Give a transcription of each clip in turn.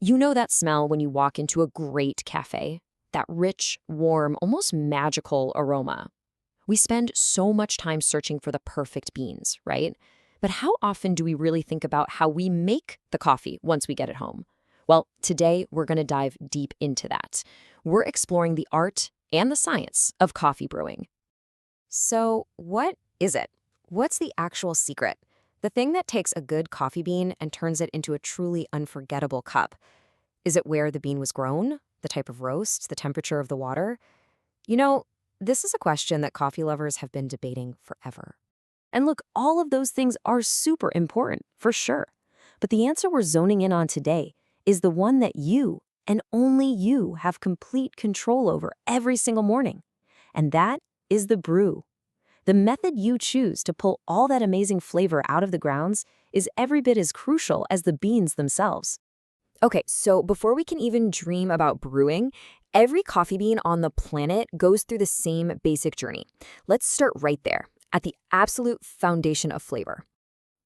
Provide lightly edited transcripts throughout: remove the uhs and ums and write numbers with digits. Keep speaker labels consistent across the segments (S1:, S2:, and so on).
S1: You know that smell when you walk into a great cafe? That rich, warm, almost magical aroma. We spend so much time searching for the perfect beans, right? But how often do we really think about how we make the coffee once we get it home? Well, today we're going to dive deep into that. We're exploring the art and the science of coffee brewing. So, what is it? What's the actual secret? The thing that takes a good coffee bean and turns it into a truly unforgettable cup. Is it where the bean was grown? The type of roast? The temperature of the water? You know, this is a question that coffee lovers have been debating forever. And look, all of those things are super important, for sure. But the answer we're zoning in on today is the one that you, and only you, have complete control over every single morning. And that is the brew. The method you choose to pull all that amazing flavor out of the grounds is every bit as crucial as the beans themselves. Okay, so before we can even dream about brewing, every coffee bean on the planet goes through the same basic journey. Let's start right there, at the absolute foundation of flavor.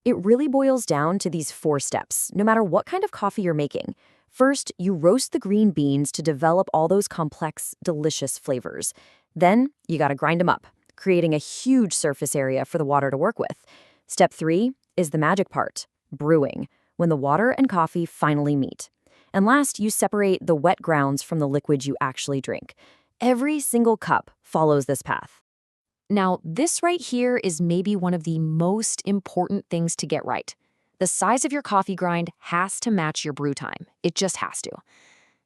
S1: It really boils down to these 4 steps, no matter what kind of coffee you're making. First, you roast the green beans to develop all those complex, delicious flavors. Then, you gotta grind them up, creating a huge surface area for the water to work with. Step 3 is the magic part, brewing, when the water and coffee finally meet. And last, you separate the wet grounds from the liquid you actually drink. Every single cup follows this path. Now, this right here is maybe one of the most important things to get right. The size of your coffee grind has to match your brew time. It just has to.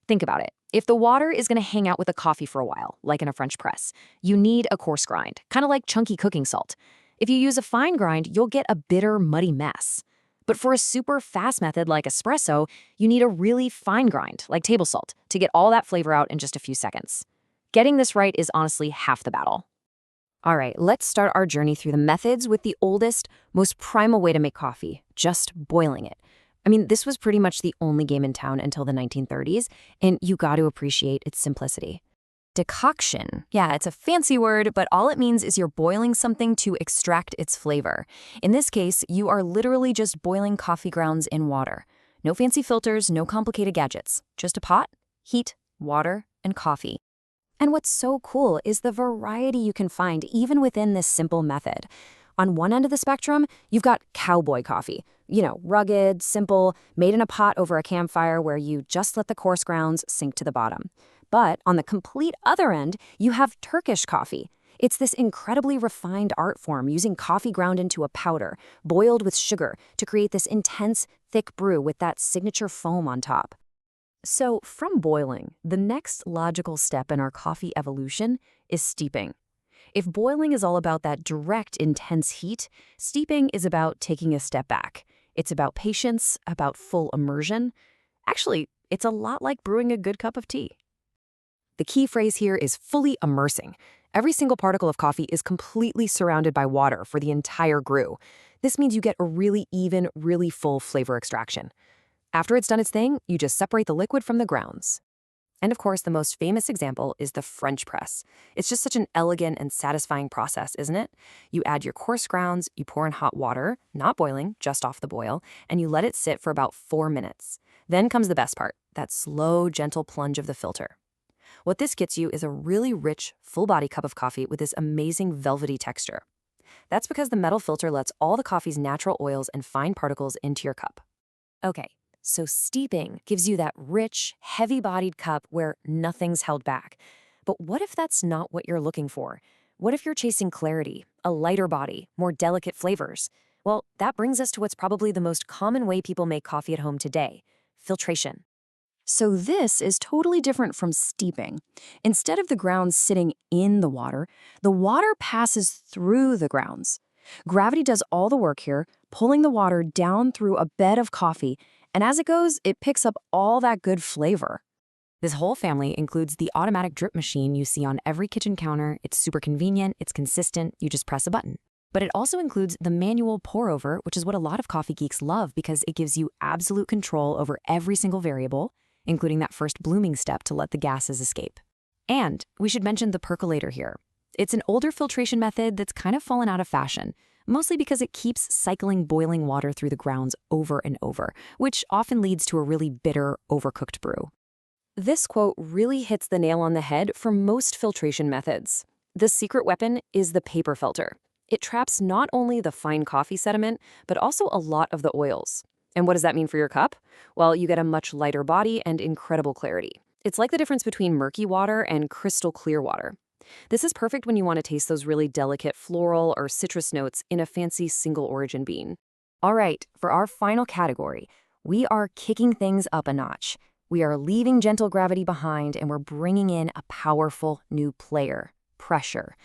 S1: Think about it. If the water is going to hang out with the coffee for a while, like in a French press, you need a coarse grind, kind of like chunky cooking salt. If you use a fine grind, you'll get a bitter, muddy mess. But for a super fast method like espresso, you need a really fine grind, like table salt, to get all that flavor out in just a few seconds. Getting this right is honestly half the battle. All right, let's start our journey through the methods with the oldest, most primal way to make coffee, just boiling it. I mean, this was pretty much the only game in town until the 1930s, and you got to appreciate its simplicity. Decoction. Yeah, it's a fancy word, but all it means is you're boiling something to extract its flavor. In this case, you are literally just boiling coffee grounds in water. No fancy filters, no complicated gadgets. Just a pot, heat, water, and coffee. And what's so cool is the variety you can find even within this simple method. On one end of the spectrum, you've got cowboy coffee. You know, rugged, simple, made in a pot over a campfire where you just let the coarse grounds sink to the bottom. But on the complete other end, you have Turkish coffee. It's this incredibly refined art form using coffee ground into a powder, boiled with sugar, to create this intense, thick brew with that signature foam on top. So from boiling, the next logical step in our coffee evolution is steeping. If boiling is all about that direct, intense heat, steeping is about taking a step back. It's about patience, about full immersion. Actually, it's a lot like brewing a good cup of tea. The key phrase here is fully immersing. Every single particle of coffee is completely surrounded by water for the entire brew. This means you get a really even, really full flavor extraction. After it's done its thing, you just separate the liquid from the grounds. And of course, the most famous example is the French press. It's just such an elegant and satisfying process, isn't it? You add your coarse grounds, you pour in hot water, not boiling, just off the boil, and you let it sit for about 4 minutes. Then comes the best part, that slow, gentle plunge of the filter. What this gets you is a really rich, full-body cup of coffee with this amazing velvety texture. That's because the metal filter lets all the coffee's natural oils and fine particles into your cup. Okay, so steeping gives you that rich, heavy-bodied cup where nothing's held back. But what if that's not what you're looking for? What if you're chasing clarity, a lighter body, more delicate flavors? Well, that brings us to what's probably the most common way people make coffee at home today, filtration. So this is totally different from steeping. Instead of the grounds sitting in the water passes through the grounds. Gravity does all the work here, pulling the water down through a bed of coffee, and as it goes, it picks up all that good flavor. This whole family includes the automatic drip machine you see on every kitchen counter. It's super convenient, it's consistent, you just press a button. But it also includes the manual pour-over, which is what a lot of coffee geeks love because it gives you absolute control over every single variable, including that first blooming step to let the gases escape. And we should mention the percolator here.
S2: It's an older filtration method that's kind of fallen out of fashion, mostly because it keeps cycling boiling water through the grounds over and over, which often leads to a really bitter, overcooked brew.
S1: This quote really hits the nail on the head for most filtration methods. The secret weapon is the paper filter. It traps not only the fine coffee sediment, but also a lot of the oils. And what does that mean for your cup? Well, you get a much lighter body and incredible clarity. It's like the difference between murky water and crystal clear water. This is perfect when you want to taste those really delicate floral or citrus notes in a fancy single origin bean. All right, for our final category, we are kicking things up a notch. We are leaving gentle gravity behind and we're bringing in a powerful new player, pressure.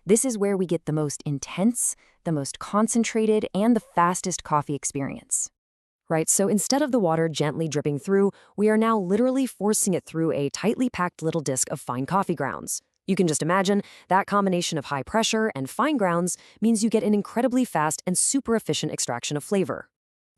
S1: This is where we get the most intense, the most concentrated, and the fastest coffee experience. Right, so instead of the water gently dripping through, we are now literally forcing it through a tightly packed little disc of fine coffee grounds. You can just imagine that combination of high pressure and fine grounds means you get an incredibly fast and super efficient extraction of flavor.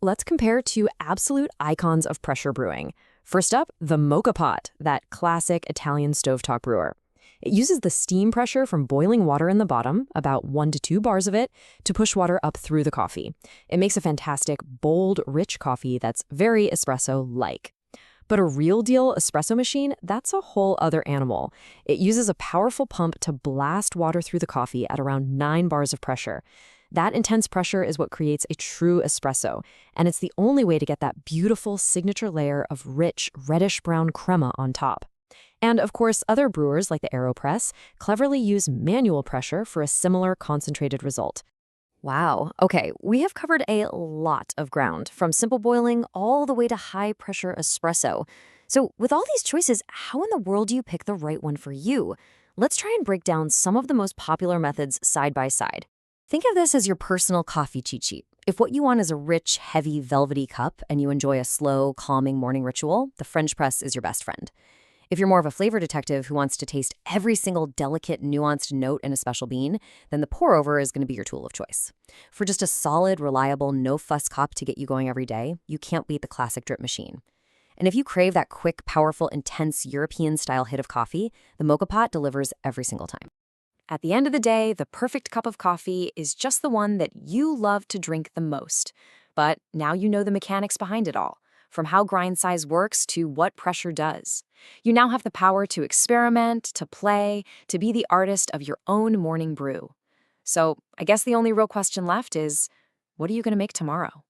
S1: Let's compare two absolute icons of pressure brewing. First up, the moka pot, that classic Italian stovetop brewer. It uses the steam pressure from boiling water in the bottom, about 1 to 2 bars of it, to push water up through the coffee. It makes a fantastic, bold, rich coffee that's very espresso-like. But a real deal espresso machine, that's a whole other animal. It uses a powerful pump to blast water through the coffee at around 9 bars of pressure. That intense pressure is what creates a true espresso, and it's the only way to get that beautiful signature layer of rich, reddish-brown crema on top. And of course, other brewers like the AeroPress cleverly use manual pressure for a similar concentrated result. Wow. Okay, we have covered a lot of ground, from simple boiling all the way to high-pressure espresso. So with all these choices, how in the world do you pick the right one for you? Let's try and break down some of the most popular methods side by side. Think of this as your personal coffee cheat sheet. If what you want is a rich, heavy, velvety cup and you enjoy a slow, calming morning ritual, the French press is your best friend. If you're more of a flavor detective who wants to taste every single delicate, nuanced note in a special bean, then the pour-over is going to be your tool of choice. For just a solid, reliable, no-fuss cup to get you going every day, you can't beat the classic drip machine. And if you crave that quick, powerful, intense European-style hit of coffee, the moka pot delivers every single time. At the end of the day, the perfect cup of coffee is just the one that you love to drink the most. But now you know the mechanics behind it all, from how grind size works to what pressure does. You now have the power to experiment, to play, to be the artist of your own morning brew. So I guess the only real question left is, what are you going to make tomorrow?